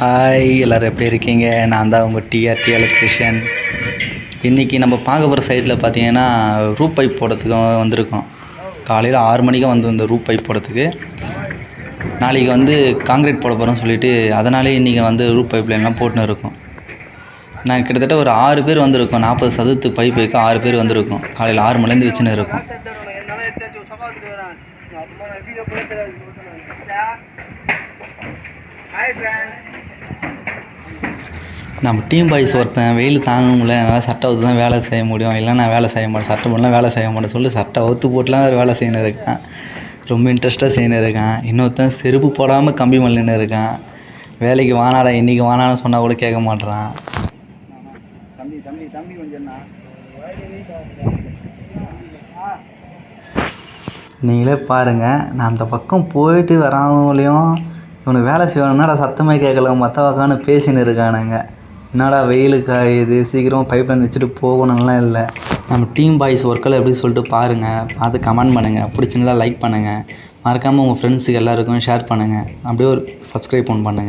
Hi எல்லோரும் எப்படி இருக்கீங்க? நான் தான் உங்கள் டிஆர்டி எலக்ட்ரிஷியன். இன்றைக்கி நம்ம பார்க்க போகிற சைட்டில் பார்த்தீங்கன்னா ரூப் பைப் போடுறதுக்கு வந்திருக்கோம். காலையில் 6 மணிக்கு வந்து இந்த ரூப் பைப் போடுறதுக்கு. நாளைக்கு வந்து காங்கிரீட் போட போகிறோம்னு சொல்லிட்டு அதனாலே இன்றைக்கி வந்து ரூப் பைப் லைன்லாம் போட்டுன்னு இருக்கோம். நான் கிட்டத்தட்ட ஒரு 6 பேர் வந்திருக்கோம். 40 சதுரத்து பைப் வைக்க 6 பேர் வந்திருக்கோம். காலையில் 6 மணிலேருந்து வச்சுன்னு இருக்கோம். நம்ம டீம் பாய்ஸ் ஒருத்தன் வெயில் தாங்க முடியல, என்னால் சட்டை அவுத்து தான் வேலை செய்ய முடியும், இல்லை நான் வேலை செய்ய மாட்டேன், சட்டை போடலாம் வேலை செய்ய மாட்டேன் சொல்லி சட்டை அவுத்து போட்டுலாம் வேலை செய்யணும் இருக்கான். ரொம்ப இன்ட்ரெஸ்ட்டாக செய்யணும் இருக்கான். இன்னொருத்தன் செருப்பு போடாமல் கம்பி மல்லின்னு இருக்கான். வேலைக்கு வானாடா இன்றைக்கி வானான்னு சொன்னால் கூட கேட்க மாட்டேறான். நீங்களே பாருங்கள், நான் அந்த பக்கம் போயிட்டு வராமலையும் இவனுக்கு வேலை செய்வானுன்னா சத்தமே கேட்கல, மற்ற உக்கான்னு பேசின்னு இருக்கானுங்க. என்னடா வெயில் காயுது, சீக்கிரம் பைப் லைன் வச்சுட்டு போகணும்லாம் இல்லை. நம்ம டீம் பாய்ஸ் ஒர்க்கெல்லாம் எப்படி சொல்லிட்டு பாருங்கள், பார்த்து கமெண்ட் பண்ணுங்கள், பிடிச்சிருந்தா லைக் பண்ணுங்கள், மறக்காமல் உங்கள் ஃப்ரெண்ட்ஸுக்கு எல்லாருக்கும் ஷேர் பண்ணுங்கள், அப்படியே ஒரு சப்ஸ்கிரைப் பண்ணுங்கள்.